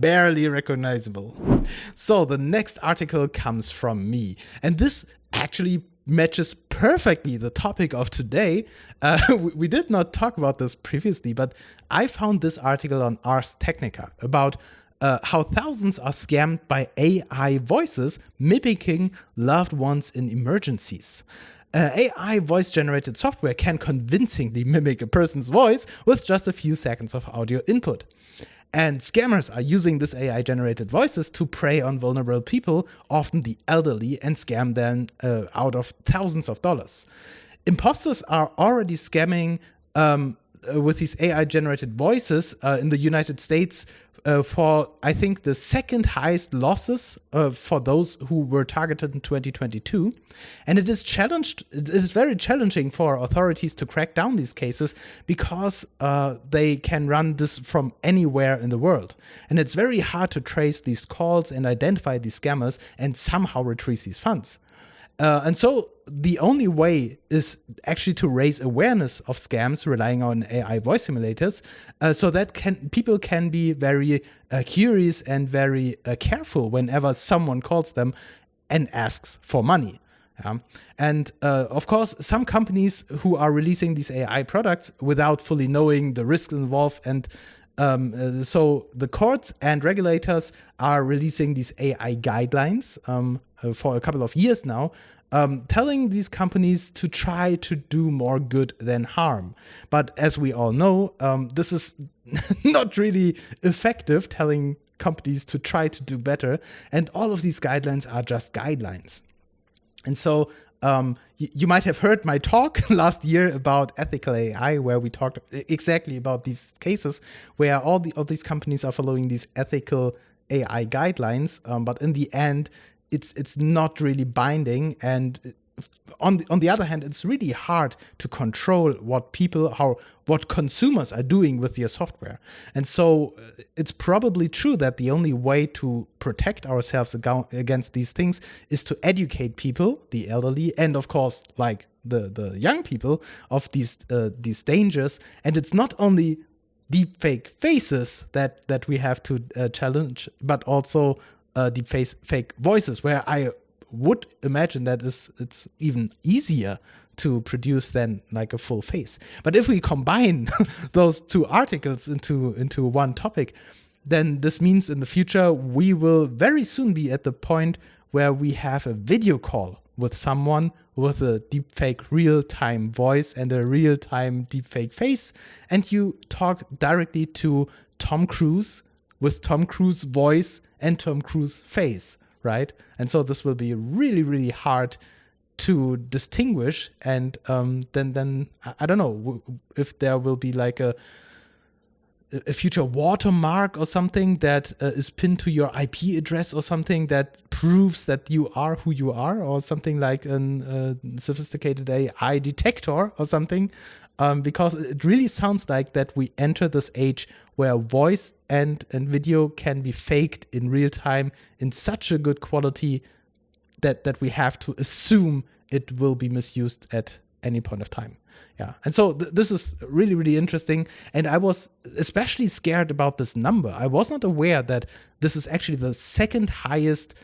barely recognizable. So the next article comes from me, and this actually matches perfectly the topic of today. We did not talk about this previously, but I found this article on Ars Technica about how thousands are scammed by AI voices mimicking loved ones in emergencies. AI voice-generated software can convincingly mimic a person's voice with just a few seconds of audio input. And scammers are using this AI-generated voices to prey on vulnerable people, often the elderly, and scam them out of thousands of dollars. Imposters are already scamming with these AI-generated voices in the United States for, I think, the second highest losses for those who were targeted in 2022. And it is very challenging for authorities to crack down these cases because they can run this from anywhere in the world. And it's very hard to trace these calls and identify these scammers and somehow retrieve these funds. And so the only way is actually to raise awareness of scams relying on AI voice simulators, so that people can be very curious and very careful whenever someone calls them and asks for money. And of course, some companies who are releasing these AI products without fully knowing the risks involved, and so the courts and regulators are releasing these AI guidelines for a couple of years now, telling these companies to try to do more good than harm. But as we all know, this is not really effective, telling companies to try to do better. And all of these guidelines are just guidelines. And so you might have heard my talk last year about ethical AI, where we talked exactly about these cases where all these companies are following these ethical AI guidelines, but in the end, it's not really binding. And on the other hand, it's really hard to control what consumers are doing with your software. And so it's probably true that the only way to protect ourselves against these things is to educate people, the elderly, and of course, like the young people, of these dangers. And it's not only deepfake faces that we have to challenge, but also deepfake voices, where I would imagine that it's even easier to produce than like a full face. But if we combine those two articles into one topic, then this means in the future we will very soon be at the point where we have a video call with someone with a deepfake real-time voice and a real-time deepfake face, and you talk directly to Tom Cruise with Tom Cruise voice and Tom Cruise face, right? And so this will be really, really hard to distinguish. And then I don't know if there will be like a future watermark or something that is pinned to your IP address or something that proves that you are who you are, or something like a sophisticated AI detector or something. Because it really sounds like that we enter this age where voice and video can be faked in real time in such a good quality that we have to assume it will be misused at any point of time. Yeah. And so this is really, really interesting. And I was especially scared about this number. I was not aware that this is actually the second highest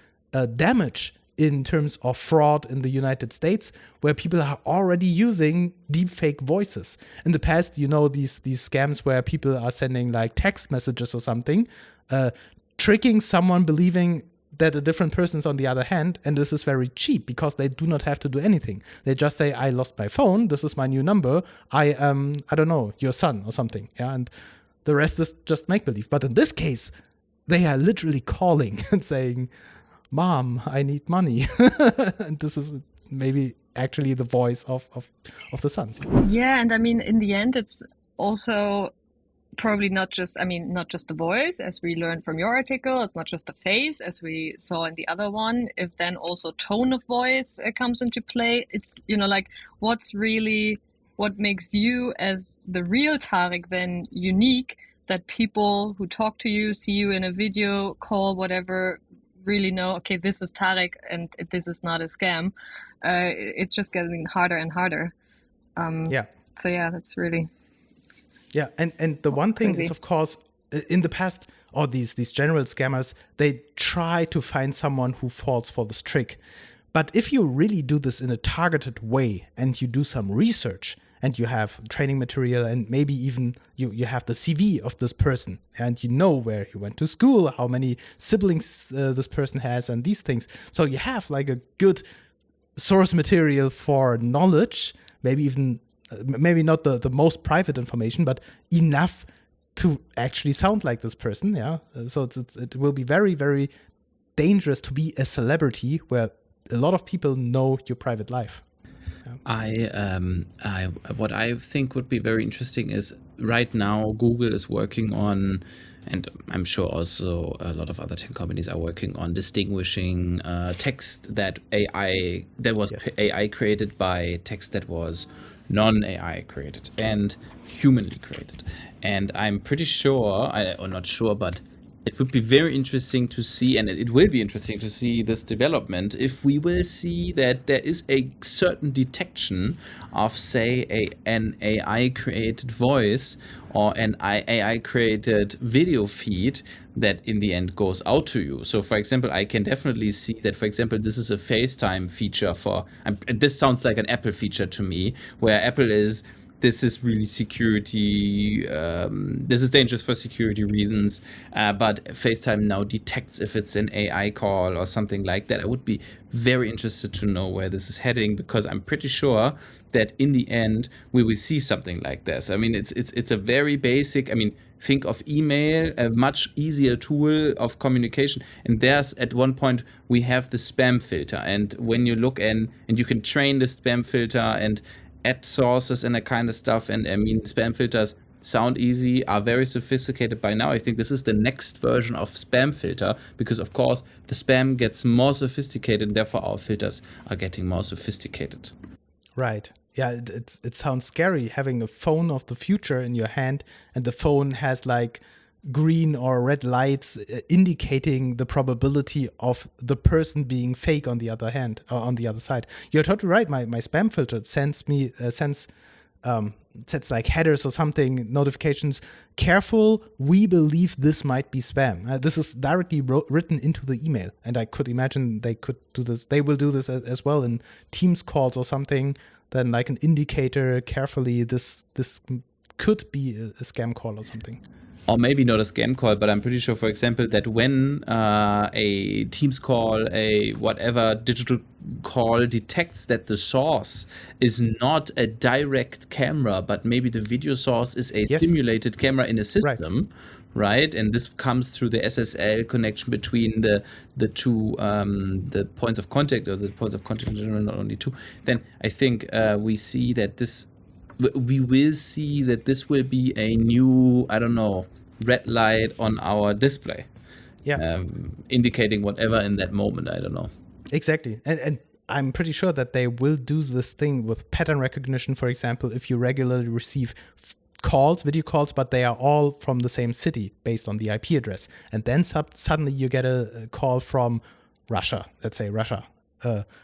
damage in terms of fraud in the United States, where people are already using deepfake voices. In the past, these scams where people are sending like text messages or something, tricking someone believing that a different person is on the other hand, and this is very cheap because they do not have to do anything. They just say, I lost my phone, this is my new number, I don't know, your son or something. Yeah, and the rest is just make-believe. But in this case, they are literally calling and saying, Mom, I need money. And this is maybe actually the voice of the son. Yeah, and I mean, in the end, it's also probably not just the voice, as we learned from your article. It's not just the face, as we saw in the other one. If then also tone of voice comes into play, it's, like what makes you as the real Tarek then unique, that people who talk to you, see you in a video call, whatever, really know, okay, this is Tarek and this is not a scam. It's just getting harder and harder. Yeah. So yeah, that's really... Yeah, and the one thing crazy. is, of course, in the past, or these general scammers, they try to find someone who falls for this trick. But if you really do this in a targeted way and you do some research and you have training material and maybe even you have the CV of this person and you know where he went to school, how many siblings this person has and these things. So you have like a good source material for knowledge, maybe even, maybe not the most private information, but enough to actually sound like this person. Yeah. So it will be very, very dangerous to be a celebrity where a lot of people know your private life. What I think would be very interesting is right now Google is working on, and I'm sure also a lot of other tech companies are working on distinguishing text that was AI created by text that was non-AI created and humanly created. And I'm pretty sure, or not sure, but it would be very interesting to see, and it will be interesting to see this development, if we will see that there is a certain detection of, say, an AI-created voice or an AI-created video feed that in the end goes out to you. So, for example, I can definitely see that, for example, this is a FaceTime feature this sounds like an Apple feature to me, where Apple is, this is really security, this is dangerous for security reasons, but FaceTime now detects if it's an AI call or something like that. I would be very interested to know where this is heading, because I'm pretty sure that in the end we will see something like this. I mean, it's a very basic, I mean, think of email, a much easier tool of communication. And there's, at one point, we have the spam filter. And when you look and you can train the spam filter and add sources and that kind of stuff. And I mean, spam filters sound easy, are very sophisticated by now. I think this is the next version of spam filter, because of course the spam gets more sophisticated and therefore our filters are getting more sophisticated. Right. Yeah, it sounds scary having a phone of the future in your hand and the phone has like green or red lights indicating the probability of the person being fake on the other hand, or on the other side. You're totally right. My spam filter sends like headers or something, notifications. Careful, we believe this might be spam. This is directly written into the email, and I could imagine they could do this. They will do this as well in Teams calls or something. Then like an indicator. Carefully, this could be a scam call or something. Or maybe not a scam call, but I'm pretty sure, for example, that when a Teams call, a whatever digital call detects that the source is not a direct camera, but maybe the video source is a simulated camera in a system, right? And this comes through the SSL connection between the two the points of contact, or the points of contact in general, not only two. Then I think we see that we will see that this will be a new, I don't know, red light on our display. Yeah. Indicating whatever in that moment, I don't know. Exactly. And I'm pretty sure that they will do this thing with pattern recognition, for example, if you regularly receive calls, video calls, but they are all from the same city based on the IP address. And then suddenly you get a call from Russia, let's say Russia,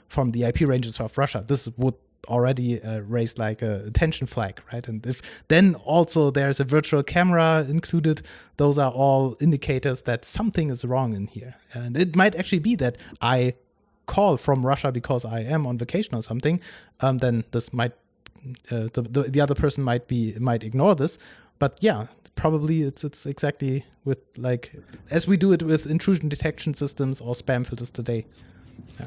from the IP ranges of Russia. This would already raised like a attention flag, right? And if then also there's a virtual camera included, those are all indicators that something is wrong in here. And it might actually be that I call from Russia because I am on vacation or something. Then this might the other person might ignore this, but yeah, probably it's exactly with like as we do it with intrusion detection systems or spam filters today.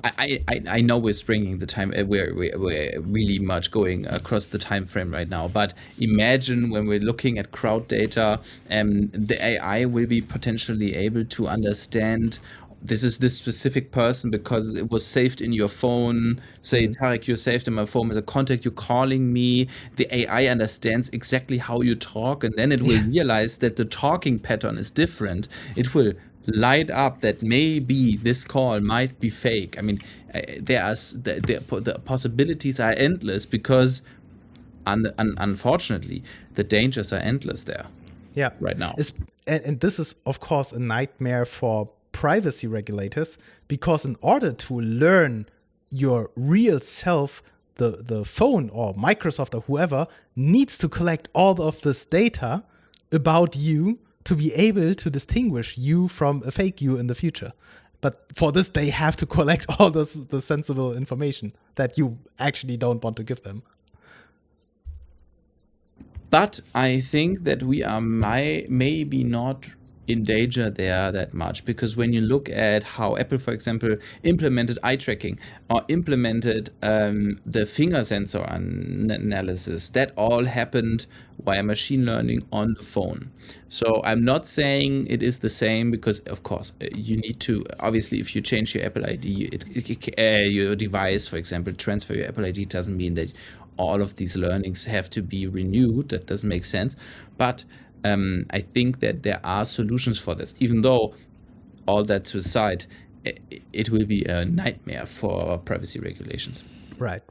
I know we're springing the time. We're really much going across the time frame right now. But imagine when we're looking at crowd data, the AI will be potentially able to understand this is this specific person because it was saved in your phone. Say, Tarek, you're saved in my phone as a contact. You're calling me. The AI understands exactly how you talk, and then it will realize that the talking pattern is different. It will light up that maybe this call might be fake. I mean, the possibilities are endless because, unfortunately, the dangers are endless there. Yeah, right now. And this is, of course, a nightmare for privacy regulators, because in order to learn your real self, the phone or Microsoft or whoever needs to collect all of this data about you to be able to distinguish you from a fake you in the future. But for this, they have to collect all the sensible information that you actually don't want to give them. But I think that we are maybe not in danger there that much, because when you look at how Apple, for example, implemented eye tracking or implemented the finger sensor analysis, that all happened via machine learning on the phone. So I'm not saying it is the same, because of course you need to, obviously if you change your Apple ID, your device, for example, transfer your Apple ID, doesn't mean that all of these learnings have to be renewed. That doesn't make sense. But I think that there are solutions for this, even though, all that to the side, it will be a nightmare for privacy regulations. Right.